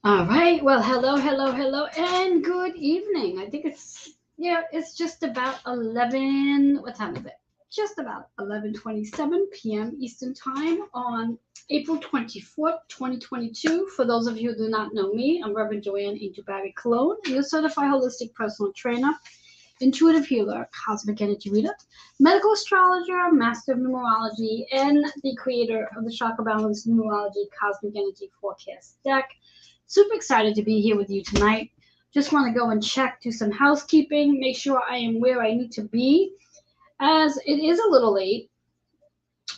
All right. Well, hello, hello, hello, and good evening. I think it's just about 11. What time is it? Just about 11:27 p.m. Eastern Time on April 24th, 2022. For those of you who do not know me, I'm Reverend Joanne Angel Barry Cologne, your certified holistic personal trainer, intuitive healer, cosmic energy reader, medical astrologer, master of numerology, and the creator of the Chakra Balance Numerology Cosmic Energy Forecast deck. Super excited to be here with you tonight. Just want to go and check, do some housekeeping, make sure I am where I need to be, as it is a little late,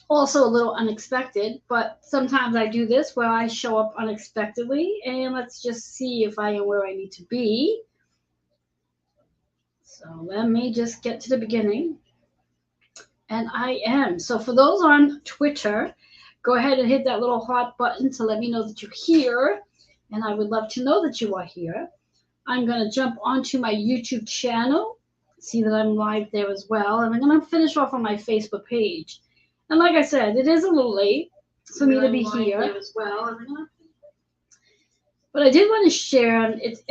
also a little unexpected, but sometimes I do this where I show up unexpectedly, and let's just see if I am where I need to be. So let me just get to the beginning. And I am. So for those on Twitter, go ahead and hit that little heart button to let me know that you're here. And I would love to know that you are here. I'm going to jump onto my YouTube channel, see that I'm live there as well. And I'm going to finish off on my Facebook page. And like I said, it is a little late for me to be here as well. But I did want to share, it's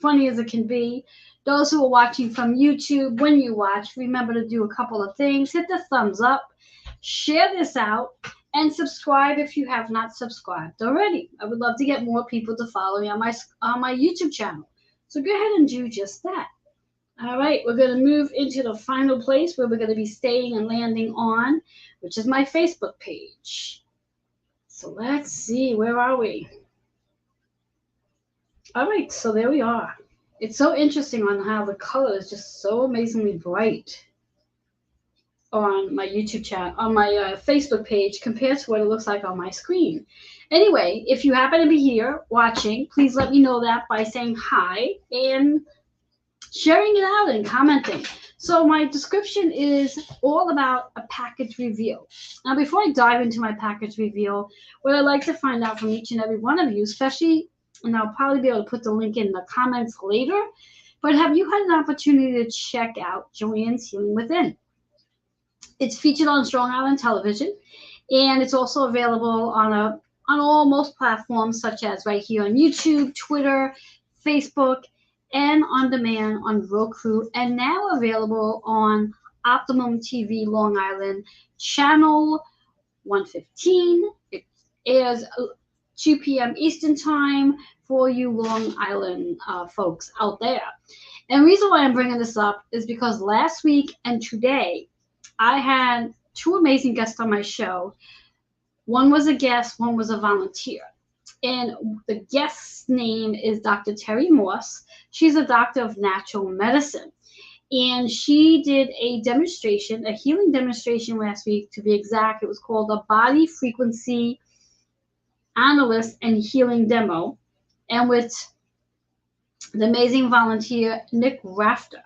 funny as it can be, those who are watching from YouTube, when you watch, remember to do a couple of things. Hit the thumbs up, share this out, and subscribe if you have not subscribed already. I would love to get more people to follow me on my YouTube channel. So go ahead and do just that. All right, we're going to move into the final place where we're going to be staying and landing on, which is my Facebook page. So let's see, where are we? All right, so there we are. It's so interesting on how the color is just so amazingly bright on my YouTube channel, on my Facebook page compared to what it looks like on my screen. Anyway, if you happen to be here watching, please let me know that by saying hi and sharing it out and commenting. So my description is all about a package reveal. Now, before I dive into my package reveal, what I'd like to find out from each and every one of you, especially, and I'll probably be able to put the link in the comments later, but have you had an opportunity to check out Joanne's Healing Within? It's featured on Strong Island Television, and it's also available on most platforms, such as right here on YouTube, Twitter, Facebook, and on demand on Roku, and now available on Optimum TV Long Island, channel 115. It airs 2 p.m. Eastern Time for you Long Island folks out there. And the reason why I'm bringing this up is because last week and today, I had two amazing guests on my show. One was a guest, one was a volunteer. And the guest's name is Dr. Terry Morse. She's a doctor of natural medicine. And she did a demonstration, a healing demonstration last week, to be exact. It was called a Body Frequency Analyst and Healing Demo. And with the amazing volunteer, Nick Rafter.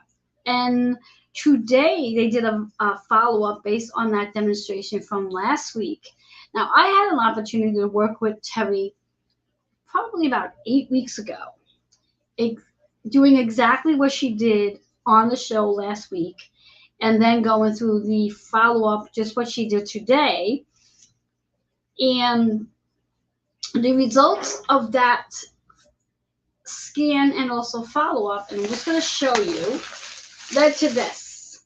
And today they did a follow-up based on that demonstration from last week. Now, I had an opportunity to work with Terry probably about 8 weeks ago, doing exactly what she did on the show last week, and then going through the follow-up, just what she did today. And the results of that scan and also follow-up, and I'm just going to show you, led to this.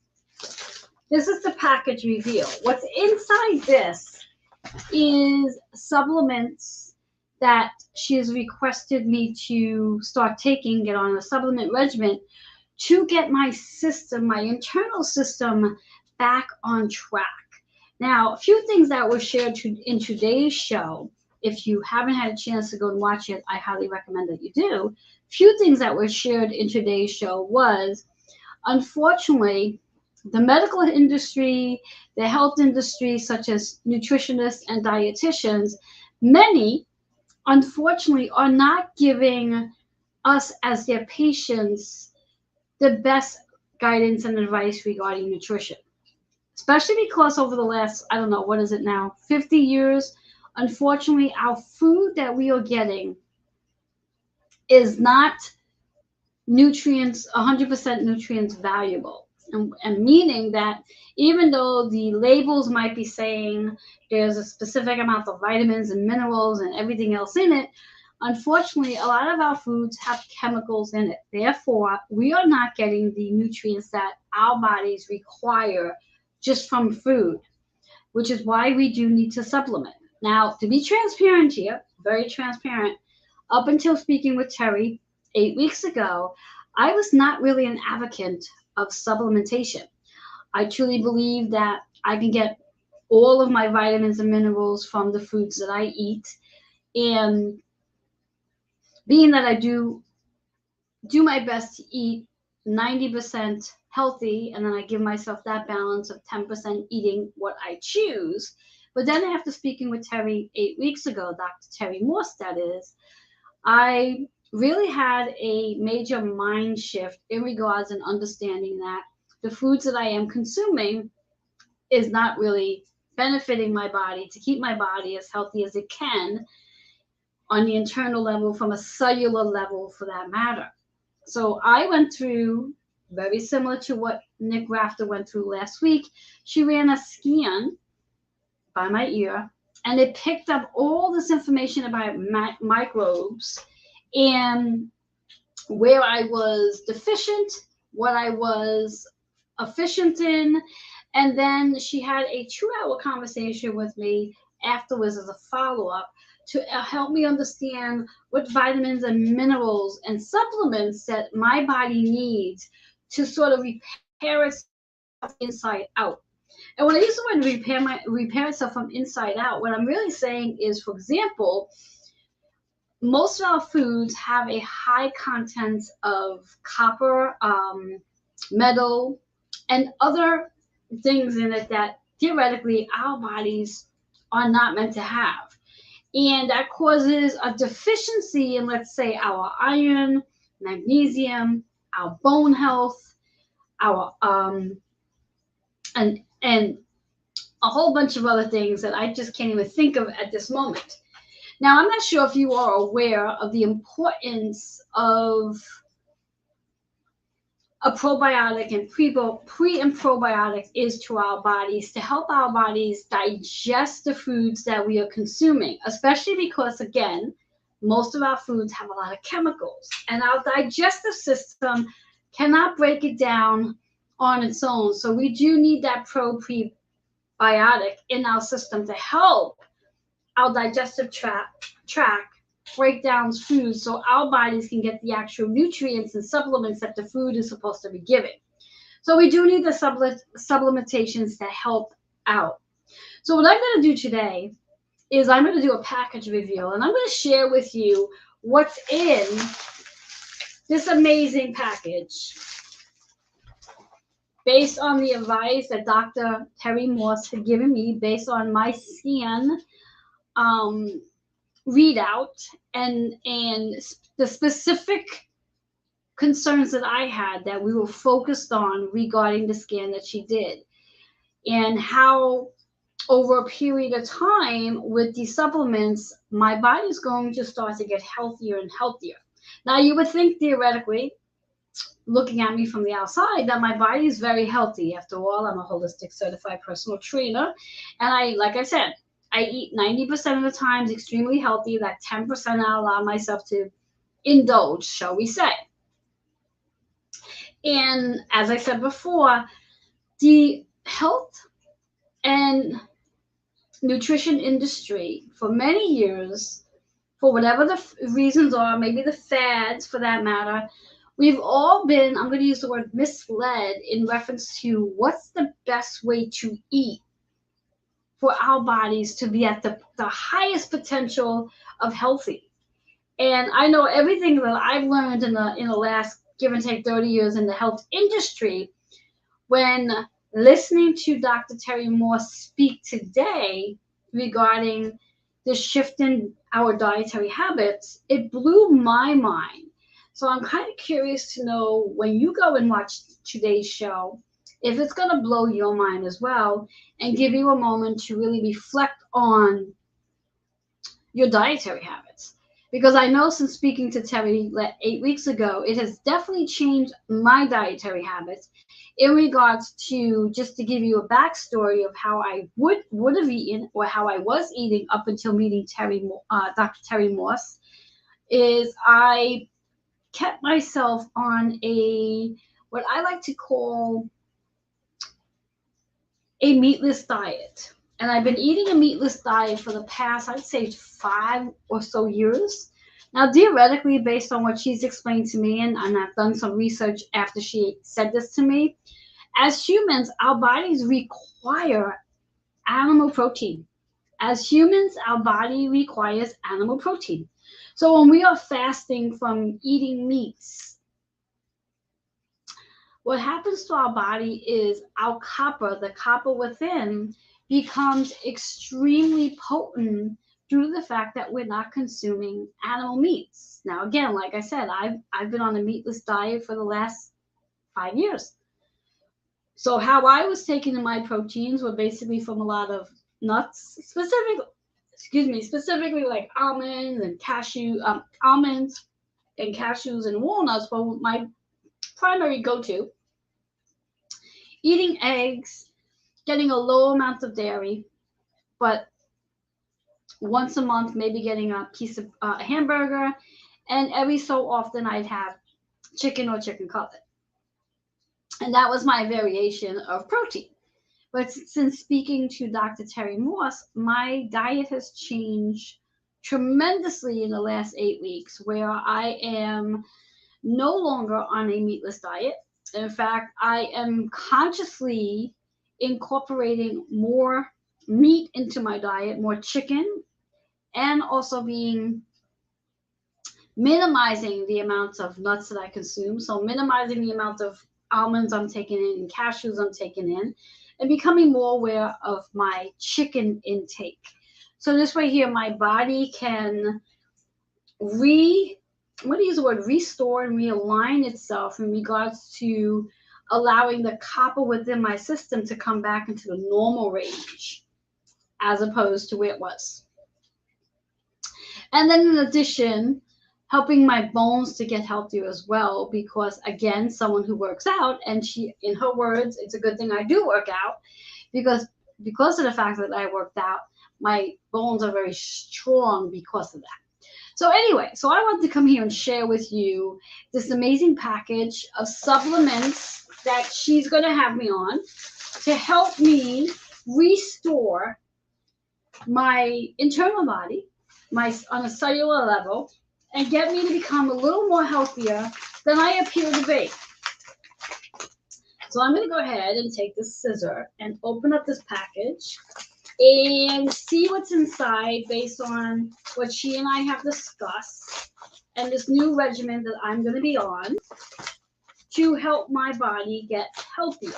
This is the package reveal. What's inside this is supplements that she has requested me to start taking, get on a supplement regimen to get my system, my internal system, back on track. Now, a few things that were shared in today's show. If you haven't had a chance to go and watch it, I highly recommend that you do. Few things that were shared in today's show was, unfortunately, the medical industry, the health industry, such as nutritionists and dietitians, many, unfortunately, are not giving us as their patients the best guidance and advice regarding nutrition. Especially because over the last, I don't know, what is it now, 50 years, unfortunately, our food that we are getting is not nutrients, 100% nutrients valuable. And meaning that even though the labels might be saying there's a specific amount of vitamins and minerals and everything else in it, Unfortunately, a lot of our foods have chemicals in it. Therefore, we are not getting the nutrients that our bodies require just from food, which is why we do need to supplement. Now, to be transparent here, very transparent, up until speaking with Terry 8 weeks ago, I was not really an advocate of supplementation. I truly believe that I can get all of my vitamins and minerals from the foods that I eat. And being that I do my best to eat 90% healthy, and then I give myself that balance of 10% eating what I choose. But then after speaking with Terry 8 weeks ago, Dr. Terry Morse, that is, I really had a major mind shift in regards and understanding that the foods that I am consuming is not really benefiting my body to keep my body as healthy as it can on the internal level, from a cellular level for that matter. So I went through, very similar to what Nick Rafter went through last week. She ran a scan by my ear, and it picked up all this information about microbes and where I was deficient, what I was efficient in. And then she had a 2-hour conversation with me afterwards as a follow-up to help me understand what vitamins and minerals and supplements that my body needs to sort of repair itself inside out. And when I use the word repair itself from inside out, what I'm really saying is, for example, most of our foods have a high content of copper, metal, and other things in it that theoretically our bodies are not meant to have. And that causes a deficiency in, let's say, our iron, magnesium, our bone health, our and a whole bunch of other things that I just can't even think of at this moment. Now, I'm not sure if you are aware of the importance of a probiotic and pre and probiotic is to our bodies to help our bodies digest the foods that we are consuming, especially because, again, most of our foods have a lot of chemicals, and our digestive system cannot break it down on its own. So we do need that prebiotic in our system to help our digestive tract break down foods so our bodies can get the actual nutrients and supplements that the food is supposed to be giving. So we do need the supplementations to help out. So what I'm going to do today is I'm going to do a package review, and I'm going to share with you what's in this amazing package based on the advice that Dr. Terry Morse had given me based on my scan readout and the specific concerns that I had that we were focused on regarding the scan that she did, and how over a period of time with these supplements, my body is going to start to get healthier and healthier. Now, you would think theoretically, looking at me from the outside, that my body is very healthy. After all, I'm a holistic certified personal trainer, and like I said, I eat 90% of the times extremely healthy. That 10% I allow myself to indulge, shall we say. And as I said before, the health and nutrition industry for many years, for whatever the reasons are, maybe the fads for that matter, we've all been, I'm going to use the word misled in reference to what's the best way to eat for our bodies to be at the highest potential of healthy. And I know everything that I've learned in the last give and take 30 years in the health industry, when listening to Dr. Terry Morse speak today regarding the shift in our dietary habits, it blew my mind. So I'm kind of curious to know, when you go and watch today's show, if it's going to blow your mind as well and give you a moment to really reflect on your dietary habits. Because I know since speaking to Terry 8 weeks ago, it has definitely changed my dietary habits in regards to, just to give you a backstory of how I would have eaten, or how I was eating up until meeting Dr. Terry Morse. is I kept myself on what I like to call a meatless diet. And I've been eating a meatless diet for the past, I'd say, 5 or so years. Now, theoretically, based on what she's explained to me, and I've done some research after she said this to me, as humans, our bodies require animal protein. As humans, our body requires animal protein. So when we are fasting from eating meats, what happens to our body is our copper, the copper within, becomes extremely potent due to the fact that we're not consuming animal meats. Now, again, like I said, I've been on a meatless diet for the last 5 years. So how I was taking my proteins were basically from a lot of nuts, specifically like almonds and almonds and cashews and walnuts were my primary go-to. Eating eggs, getting a low amount of dairy, but once a month maybe getting a piece of hamburger, and every so often I'd have chicken or chicken cutlet. And that was my variation of protein. But since speaking to Dr. Terry Morse, my diet has changed tremendously in the last 8 weeks, where I am no longer on a meatless diet. In fact, I am consciously incorporating more meat into my diet, more chicken, and also minimizing the amounts of nuts that I consume. So minimizing the amount of almonds I'm taking in and cashews I'm taking in, and becoming more aware of my chicken intake. So this way here, my body can restore and realign itself in regards to allowing the copper within my system to come back into the normal range as opposed to where it was. And then in addition, helping my bones to get healthier as well, because again, someone who works out, and she, in her words, it's a good thing I do work out, because of the fact that I worked out, my bones are very strong because of that. So anyway, so I want to come here and share with you this amazing package of supplements that she's going to have me on to help me restore my internal body, on a cellular level, and get me to become a little more healthier than I appear to be. So I'm going to go ahead and take this scissor and open up this package and see what's inside based on what she and I have discussed and this new regimen that I'm going to be on to help my body get healthier.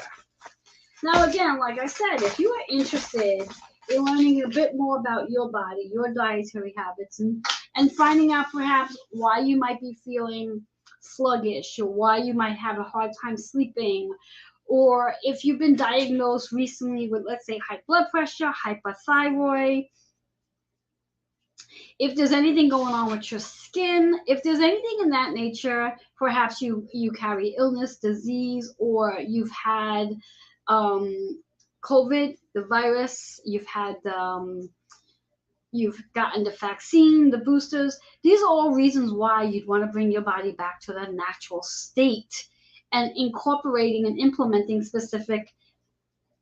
Now, again, like I said, if you are interested in learning a bit more about your body, your dietary habits, and finding out perhaps why you might be feeling sluggish or why you might have a hard time sleeping, or if you've been diagnosed recently with, let's say, high blood pressure, hypothyroid, if there's anything going on with your skin, if there's anything in that nature, perhaps you carry illness, disease, or you've had COVID, the virus, you've gotten the vaccine, the boosters. These are all reasons why you'd want to bring your body back to the natural state and incorporating and implementing specific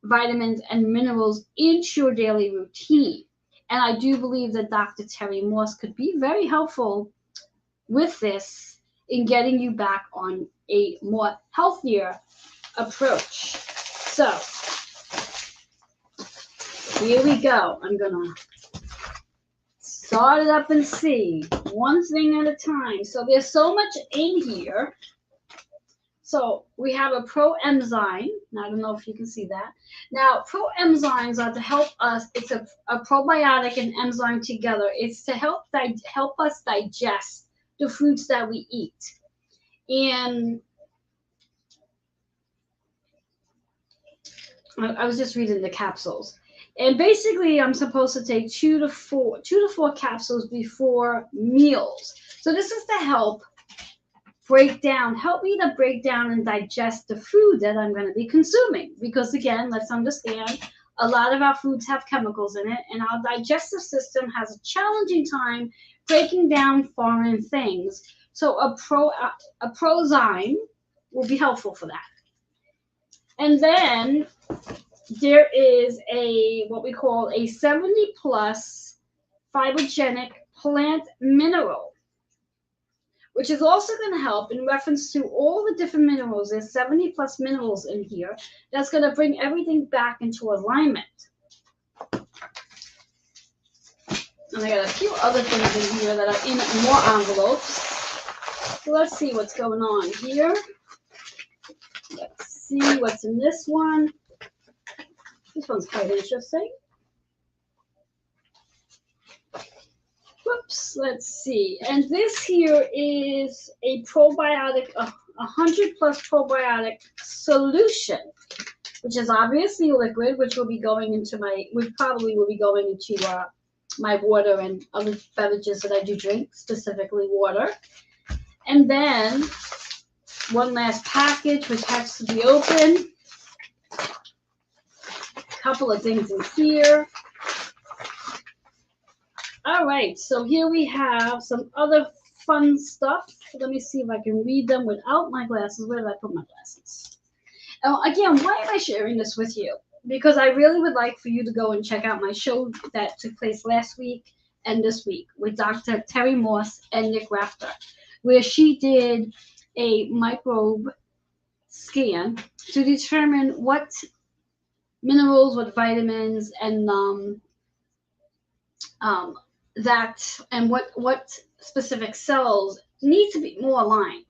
vitamins and minerals into your daily routine. And I do believe that Dr. Terry Morse could be very helpful with this in getting you back on a more healthier approach. So here we go. I'm going to start it up and see one thing at a time. So there's so much in here. So we have a pro-enzyme. Now, I don't know if you can see that. Now, pro-enzymes are to help us. It's a probiotic and enzyme together. It's to help us digest the foods that we eat. And I was just reading the capsules. And basically, I'm supposed to take 2 to 4 capsules before meals. So this is to help me to break down and digest the food that I'm going to be consuming. Because again, let's understand, A lot of our foods have chemicals in it, and our digestive system has a challenging time breaking down foreign things. So a prozyme will be helpful for that. And then there is a what we call a 70 plus fibrogenic plant mineral, which is also going to help in reference to all the different minerals. There's 70 plus minerals in here. That's going to bring everything back into alignment. And I got a few other things in here that are in more envelopes. So let's see what's going on here. Let's see what's in this one. This one's quite interesting. Whoops, let's see. And this here is a probiotic, 100 plus probiotic solution, which is obviously liquid, which will be going into which probably will be going into my water and other beverages that I do drink, specifically water. And then one last package, which has to be open. Couple of things in here. All right, so here we have some other fun stuff. Let me see if I can read them without my glasses. Where did I put my glasses? Oh, again, why am I sharing this with you? Because I really would like for you to go and check out my show that took place last week and this week with Dr. Terry Morse and Nick Rafter, where she did a microbe scan to determine what minerals, what vitamins, and what specific cells need to be more aligned,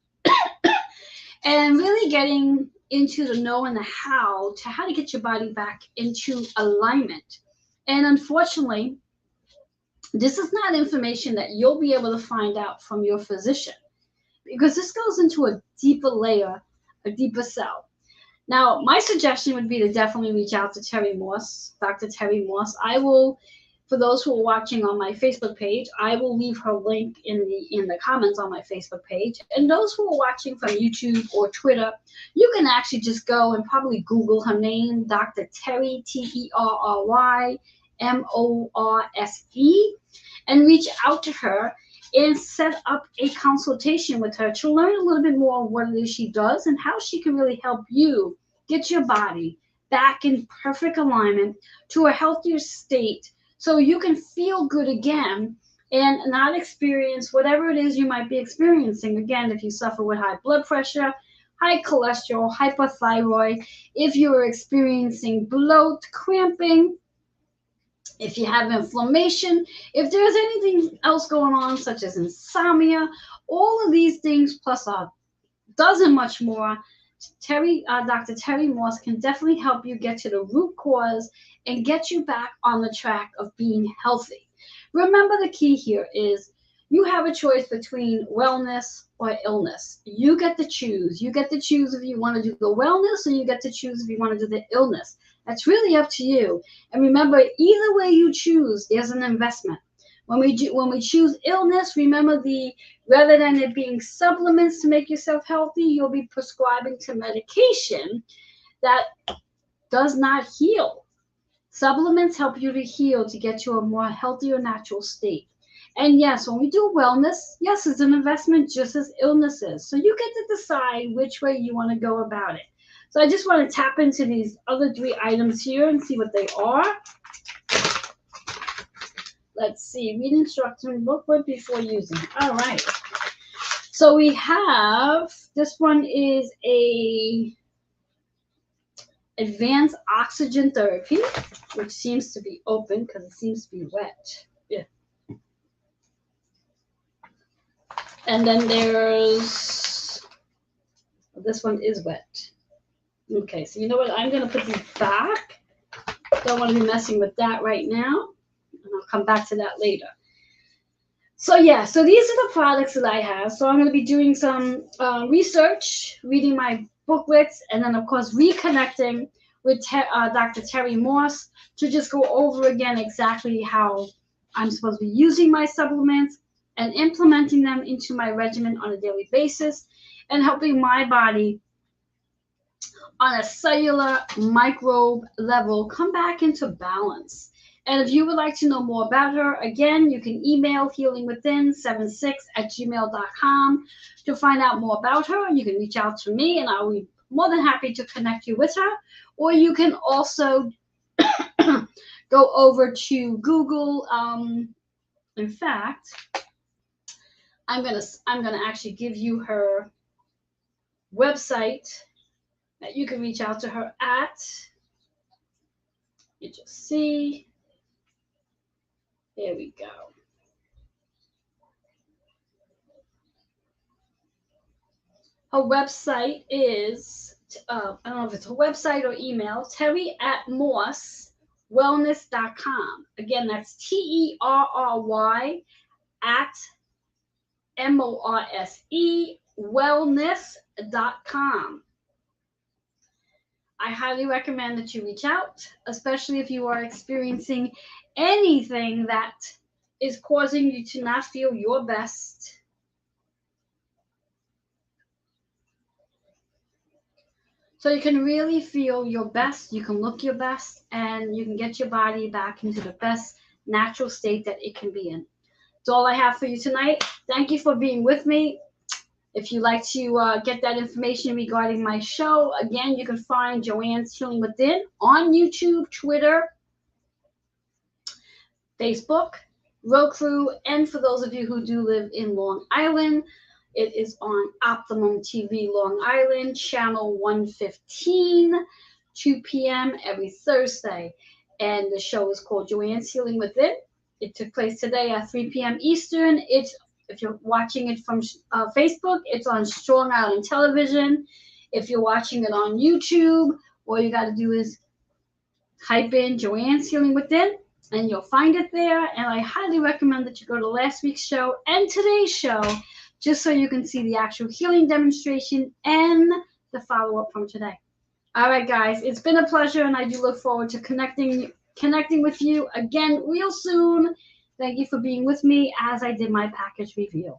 and really getting into the know and the how to get your body back into alignment. And unfortunately, this is not information that you'll be able to find out from your physician, because this goes into a deeper layer, a deeper cell. Now, my suggestion would be to definitely reach out to Terry Morse, Dr. Terry Morse. I will, for those who are watching on my Facebook page, I will leave her link in the comments on my Facebook page. And those who are watching from YouTube or Twitter, you can actually just go and probably Google her name, Dr. Terry, Terry Morse, and reach out to her and set up a consultation with her to learn a little bit more of what it is she does and how she can really help you get your body back in perfect alignment to a healthier state, so you can feel good again and not experience whatever it is you might be experiencing. Again, if you suffer with high blood pressure, high cholesterol, hypothyroid, if you are experiencing bloat, cramping, if you have inflammation, if there's anything else going on, such as insomnia, all of these things, plus a dozen much more, Dr. Terry Morse can definitely help you get to the root cause and get you back on the track of being healthy. Remember, the key here is you have a choice between wellness or illness. You get to choose. You get to choose if you want to do the wellness, or you get to choose if you want to do the illness. That's really up to you. And remember, either way you choose, there's an investment. When we choose illness, remember, rather than it being supplements to make yourself healthy, you'll be prescribing to medication that does not heal. Supplements help you to heal, to get to a more healthier, natural state. And yes, when we do wellness, yes, it's an investment just as illness is. So you get to decide which way you want to go about it. So I just want to tap into these other 3 items here and see what they are. Let's see, read instruction booklet before using. All right. So we have, this one is a advanced oxygen therapy, which seems to be open because it seems to be wet. Yeah. And then there's, this one is wet. Okay, so you know what? I'm going to put these back. Don't want to be messing with that right now. And I'll come back to that later. So yeah, so these are the products that I have. So I'm going to be doing some research, reading my booklets, and then of course reconnecting with Dr. Terry Morse to just go over again exactly how I'm supposed to be using my supplements and implementing them into my regimen on a daily basis, and helping my body on a cellular microbe level come back into balance. And if you would like to know more about her, again, you can email healingwithin76@gmail.com to find out more about her. You can reach out to me and I'll be more than happy to connect you with her. Or you can also go over to Google. In fact, I'm gonna actually give you her website that you can reach out to her at. You just see. There we go. Her website is, I don't know if it's a website or email, terry@morsewellness.com. Again, that's TERRY @MORSE wellness.com. I highly recommend that you reach out, especially if you are experiencing anything that is causing you to not feel your best. So you can really feel your best, you can look your best, and you can get your body back into the best natural state that it can be in. That's all I have for you tonight. Thank you for being with me. If you'd like to get that information regarding my show, again, you can find Joanne's Healing Within on YouTube, Twitter, Facebook, Roku, and for those of you who do live in Long Island, it is on Optimum TV Long Island, channel 115, 2 p.m. every Thursday. And the show is called Joanne's Healing Within. It took place today at 3 p.m. Eastern. If you're watching it from Facebook, it's on Strong Island Television. If you're watching it on YouTube, all you got to do is type in Joanne's Healing Within, and you'll find it there. And I highly recommend that you go to last week's show and today's show, just so you can see the actual healing demonstration and the follow-up from today. All right, guys, it's been a pleasure, and I do look forward to connecting with you again real soon. Thank you for being with me as I did my package review.